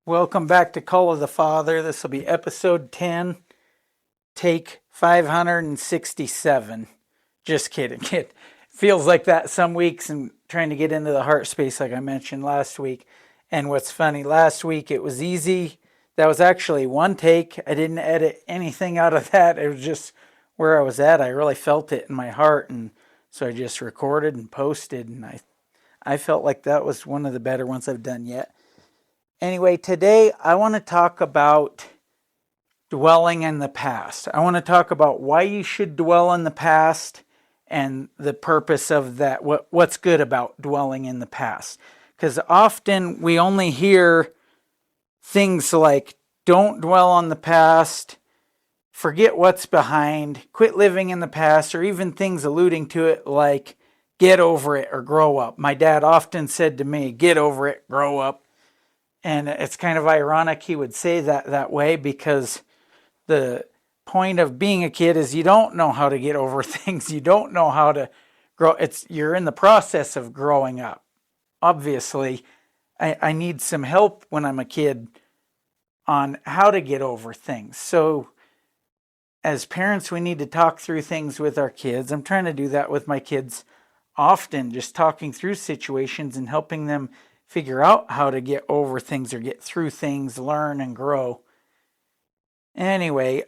Welcome back to Call of the Father. This will be episode 10, take 567. Just kidding. It feels like that some weeks and trying to get into the heart space like I mentioned last week. And what's funny, last week it was easy. That was actually one take. I didn't edit anything out of that. It was just where I was at. I really felt it in my heart. And so I just recorded and posted. And I felt like that was one of the better ones I've done yet. Anyway, today I want to talk about dwelling in the past. I want to talk about why you should dwell in the past and the purpose of that, what's good about dwelling in the past. Because often we only hear things like, don't dwell on the past, forget what's behind, quit living in the past, or even things alluding to it like, get over it or grow up. My dad often said to me, get over it, grow up. And it's kind of ironic he would say that way, because the point of being a kid is you don't know how to get over things. You don't know how to grow. You're in the process of growing up. Obviously, I need some help when I'm a kid on how to get over things. So as parents, we need to talk through things with our kids. I'm trying to do that with my kids often, just talking through situations and helping them figure out how to get over things or get through things, learn and grow. Anyway,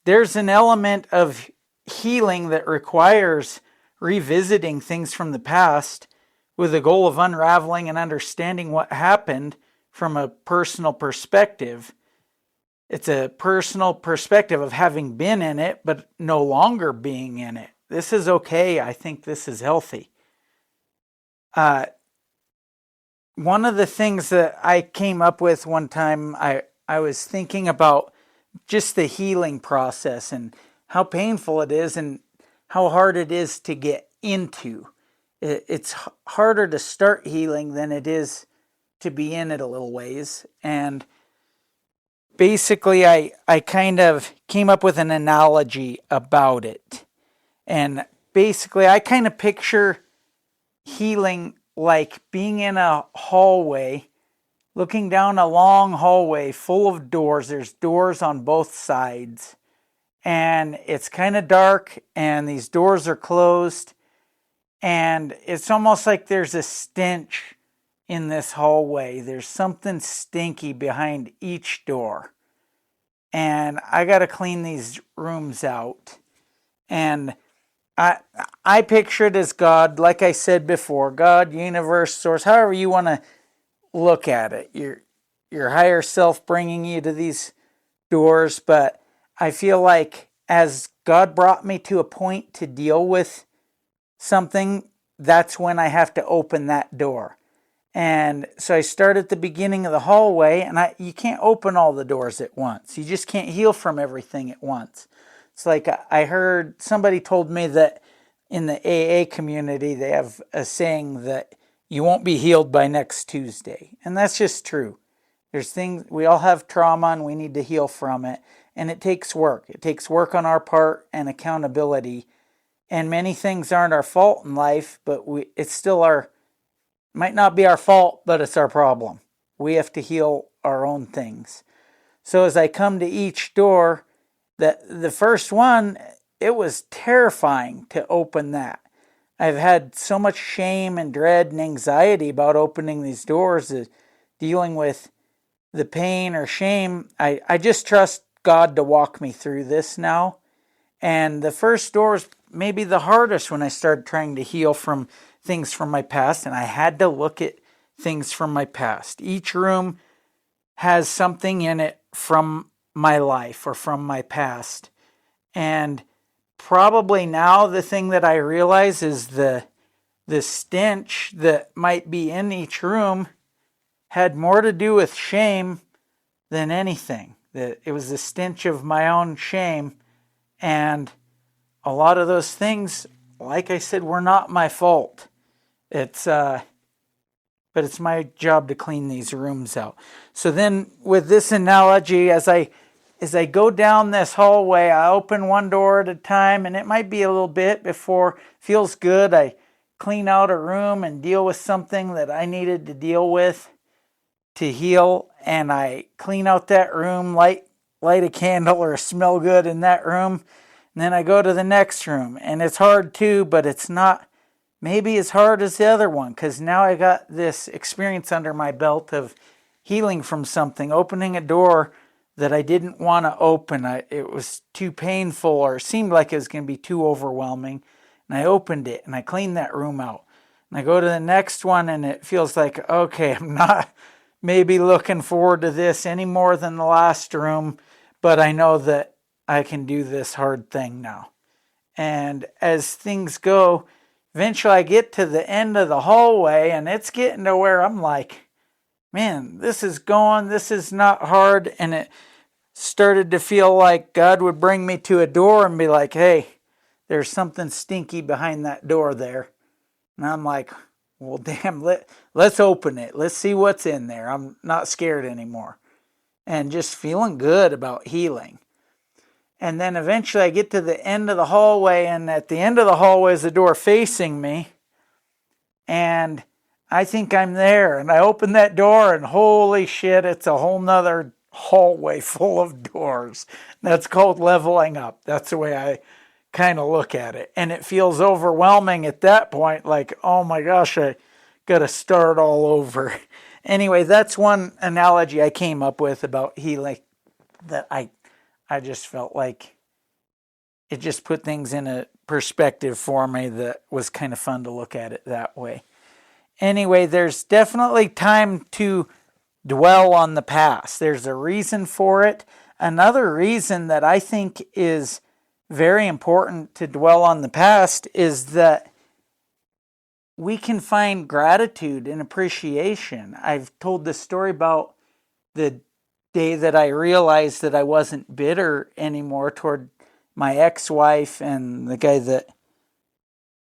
there's an element of healing that requires revisiting things from the past with the goal of unraveling and understanding what happened from a personal perspective. It's a personal perspective of having been in it, but no longer being in it. This is okay. I think this is healthy. One of the things that I came up with one time, I was thinking about just the healing process and how painful it is and how hard it is to get into. It's harder to start healing than it is to be in it a little ways. And basically, I kind of came up with an analogy about it. And basically, I kind of picture healing like being in a hallway, looking down a long hallway full of doors. There's doors on both sides. And it's kind of dark, and these doors are closed. And it's almost like there's a stench in this hallway. There's something stinky behind each door. And I got to clean these rooms out. And I picture it as God, like I said before, God, universe, source, however you want to look at it. Your higher self bringing you to these doors. But I feel like as God brought me to a point to deal with something, that's when I have to open that door. And so I start at the beginning of the hallway, and you can't open all the doors at once. You just can't heal from everything at once. It's like I heard somebody told me that in the AA community, they have a saying that you won't be healed by next Tuesday. And that's just true. There's things, we all have trauma and we need to heal from it. And it takes work. It takes work on our part and accountability. And many things aren't our fault in life, but it's still might not be our fault, but it's our problem. We have to heal our own things. So as I come to each door, the first one, it was terrifying to open that. I've had so much shame and dread and anxiety about opening these doors, dealing with the pain or shame. I just trust God to walk me through this now. And the first door is maybe the hardest when I started trying to heal from things from my past, and I had to look at things from my past. Each room has something in it from my life or from my past. And probably now the thing that I realize is the stench that might be in each room had more to do with shame than anything. That it was the stench of my own shame. And a lot of those things, like I said, were not my fault. But it's my job to clean these rooms out. So then with this analogy, as I go down this hallway, I open one door at a time, and it might be a little bit before it feels good. I clean out a room and deal with something that I needed to deal with to heal, and I clean out that room, light a candle or smell good in that room, and then I go to the next room. And it's hard too, but it's not maybe as hard as the other one, because now I got this experience under my belt of healing from something, opening a door that I didn't want to open. It was too painful, or seemed like it was going to be too overwhelming. And I opened it and I cleaned that room out. And I go to the next one and it feels like, okay, I'm not maybe looking forward to this any more than the last room, but I know that I can do this hard thing now. And as things go, eventually I get to the end of the hallway and it's getting to where I'm like, man, this is not hard. And it started to feel like God would bring me to a door and be like, hey, there's something stinky behind that door there. And I'm like, well, damn, let's open it. Let's see what's in there. I'm not scared anymore. And just feeling good about healing. And then eventually I get to the end of the hallway, and at the end of the hallway is the door facing me. And I think I'm there. And I open that door, and holy shit, it's a whole nother hallway full of doors. That's called leveling up. That's the way I kind of look at it. And it feels overwhelming at that point, like, oh my gosh, I got to start all over. Anyway, that's one analogy I came up with about healing that I just felt like it just put things in a perspective for me that was kind of fun to look at it that way. Anyway, there's definitely time to dwell on the past. There's a reason for it. Another reason that I think is very important to dwell on the past is that we can find gratitude and appreciation. I've told this story about the day that I realized that I wasn't bitter anymore toward my ex-wife and the guy that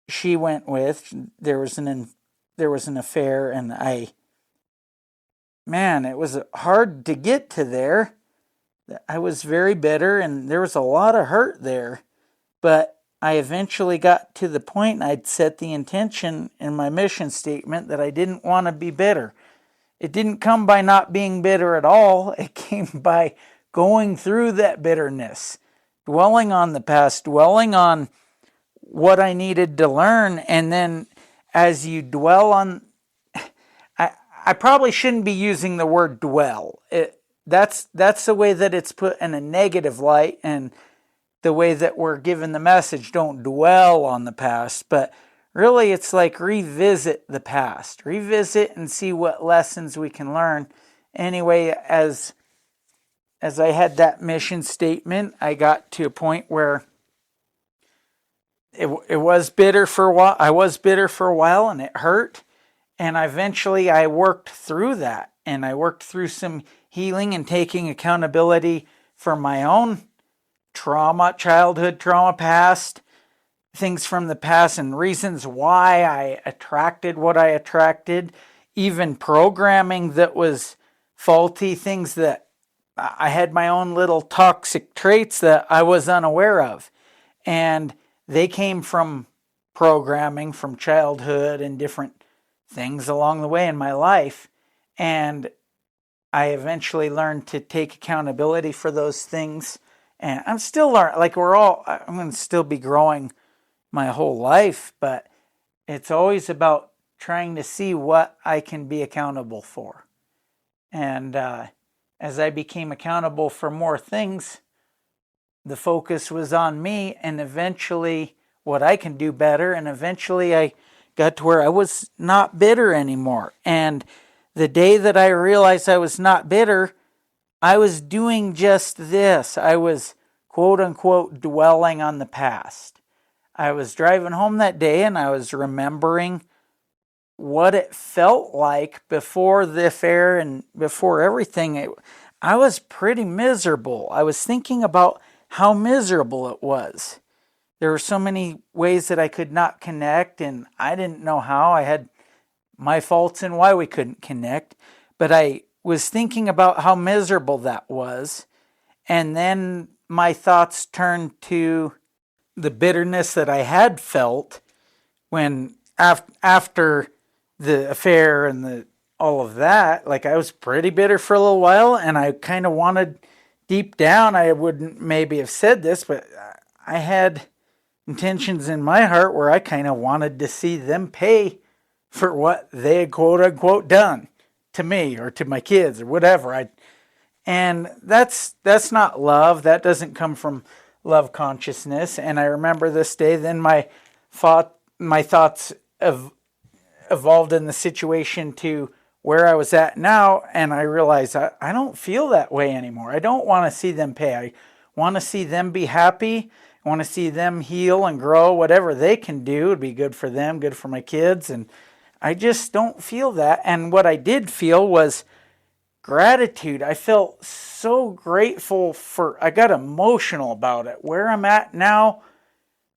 she went with. There was an affair, and it was hard to get to there. I was very bitter, and there was a lot of hurt there. But I eventually got to the point, I'd set the intention in my mission statement that I didn't want to be bitter. It didn't come by not being bitter at all. It came by going through that bitterness, dwelling on the past, dwelling on what I needed to learn. And then as you dwell on, I probably shouldn't be using the word dwell. That's the way that it's put in a negative light, and the way that we're given the message, don't dwell on the past. But really, it's like revisit the past. Revisit and see what lessons we can learn. Anyway, as I had that mission statement, I got to a point where it was bitter for a while. I was bitter for a while, and it hurt. And eventually I worked through that. And I worked through some healing and taking accountability for my own trauma, childhood trauma, past, things from the past, and reasons why I attracted what I attracted, even programming that was faulty, things that I had my own little toxic traits that I was unaware of. And they came from programming from childhood and different things along the way in my life. And I eventually learned to take accountability for those things. And I'm still learning, I'm going to still be growing my whole life, but it's always about trying to see what I can be accountable for. And as I became accountable for more things, the focus was on me and eventually what I can do better. And eventually I got to where I was not bitter anymore. And the day that I realized I was not bitter, I was doing just this. I was, quote unquote, dwelling on the past. I was driving home that day and I was remembering what it felt like before the affair and before everything. I was pretty miserable. I was thinking about how miserable it was. There were so many ways that I could not connect, and I didn't know how. I had my faults and why we couldn't connect, but I was thinking about how miserable that was. And then my thoughts turned to the bitterness that I had felt when after the affair and the all of that, like I was pretty bitter for a little while, and I kind of wanted, deep down, I wouldn't maybe have said this, but I had intentions in my heart where I kind of wanted to see them pay for what they had quote unquote done to me or to my kids or whatever. And that's not love. That doesn't come from love consciousness. And I remember this day. Then my thoughts evolved in the situation to where I was at now, and I realized I don't feel that way anymore. I don't want to see them pay. I want to see them be happy. I want to see them heal and grow. Whatever they can do would be good for them, good for my kids. And I just don't feel that. And what I did feel was gratitude. I felt so grateful I got emotional about it. Where I'm at now,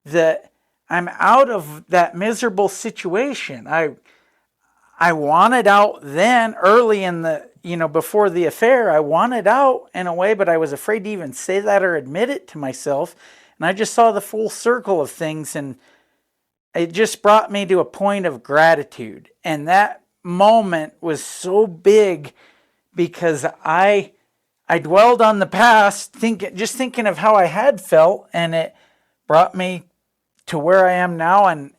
that I'm out of that miserable situation. I wanted out then, early in the, before the affair. I wanted out in a way, but I was afraid to even say that or admit it to myself. And I just saw the full circle of things, and it just brought me to a point of gratitude. And that moment was so big because I dwelled on the past, thinking of how I had felt, and it brought me to where I am now, and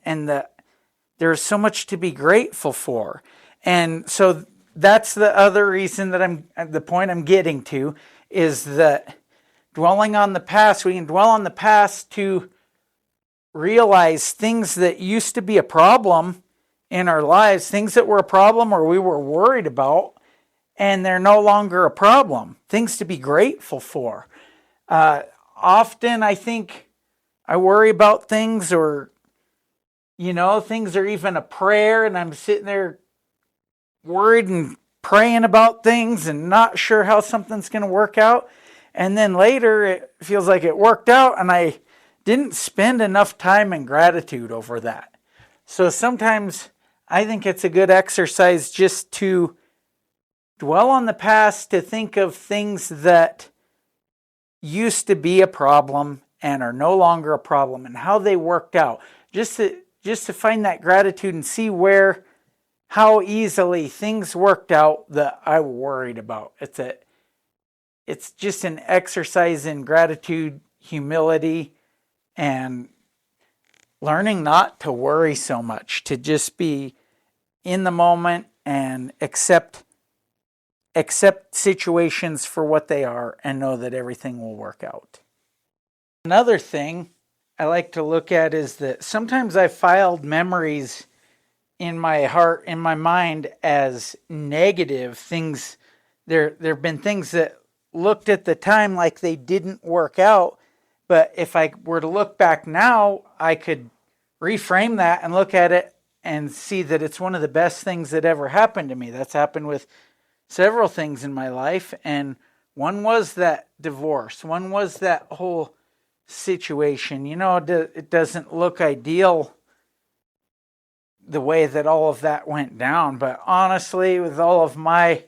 there's so much to be grateful for. And so that's the other reason that the point I'm getting to is that dwelling on the past, we can dwell on the past to realize things that used to be a problem in our lives, things that were a problem or we were worried about, and they're no longer a problem. Things to be grateful for. Often I think I worry about things, or, things are even a prayer, and I'm sitting there worried and praying about things and not sure how something's going to work out. And then later it feels like it worked out, and I didn't spend enough time in gratitude over that. So sometimes I think it's a good exercise just to dwell on the past, to think of things that used to be a problem and are no longer a problem, and how they worked out. Just to find that gratitude and see how easily things worked out that I worried about. It's just an exercise in gratitude, humility, and learning not to worry so much, to just be in the moment and accept situations for what they are and know that everything will work out. Another thing I like to look at is that sometimes I filed memories in my heart, in my mind, as negative things. There have been things that looked at the time like they didn't work out, but if I were to look back now, I could reframe that and look at it and see that it's one of the best things that ever happened to me. That's happened with several things in my life, and one was that divorce. One was that whole situation. It doesn't look ideal the way that all of that went down, but honestly, with all of my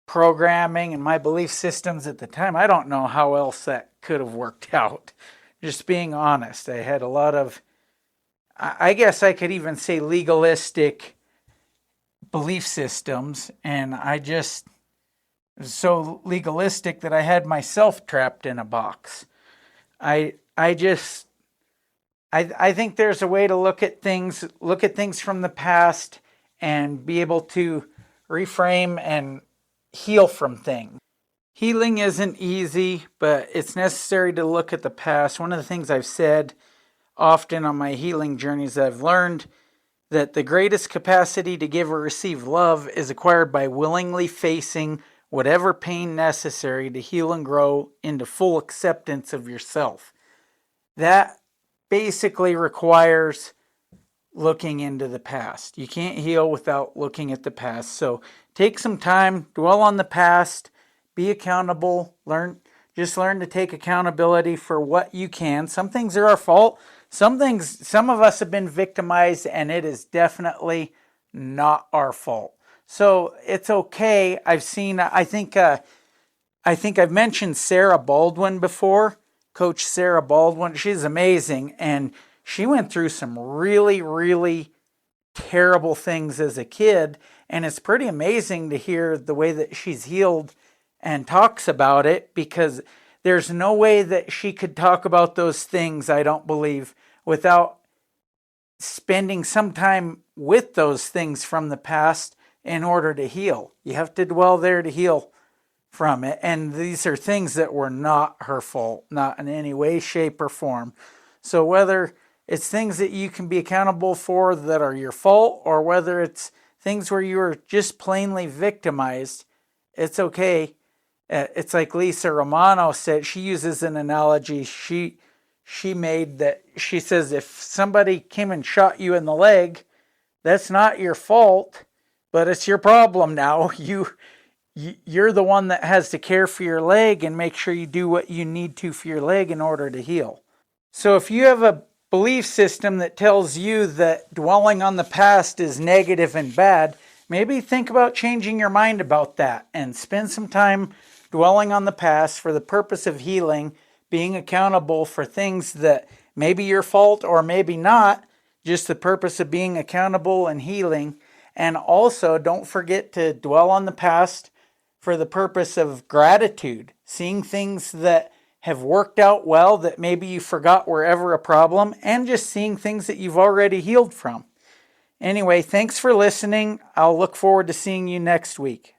programming and my belief systems at the time, I don't know how else that could have worked out. Just being honest, I had a lot of, I guess I could even say, legalistic belief systems, and I just was so legalistic that I had myself trapped in a box. I think there's a way to look at things from the past and be able to reframe and heal from things. Healing isn't easy, but it's necessary to look at the past. One of the things I've said often on my healing journeys, I've learned that the greatest capacity to give or receive love is acquired by willingly facing whatever pain necessary to heal and grow into full acceptance of yourself. That basically requires looking into the past. You can't heal without looking at the past. So take some time, dwell on the past, be accountable, learn to take accountability for what you can. Some things are our fault. Some of us have been victimized, and it is definitely not our fault. So it's okay. I think I've mentioned Sarah Baldwin before, Coach Sarah Baldwin. She's amazing, and she went through some really, really terrible things as a kid, And it's pretty amazing to hear the way that she's healed and talks about it, because there's no way that she could talk about those things, I don't believe, without spending some time with those things from the past in order to heal. You have to dwell there to heal from it. And these are things that were not her fault, not in any way, shape, or form. So whether it's things that you can be accountable for that are your fault, or whether it's things where you were just plainly victimized, it's okay. It's like Lisa Romano said. She uses an analogy she made, that she says, if somebody came and shot you in the leg, that's not your fault, but it's your problem now. You're the one that has to care for your leg and make sure you do what you need to for your leg in order to heal. So if you have a belief system that tells you that dwelling on the past is negative and bad, maybe think about changing your mind about that and spend some time dwelling on the past for the purpose of healing, being accountable for things that may be your fault or maybe not, just the purpose of being accountable and healing. And also, don't forget to dwell on the past for the purpose of gratitude, seeing things that have worked out well that maybe you forgot were ever a problem, and just seeing things that you've already healed from. Anyway, thanks for listening. I'll look forward to seeing you next week.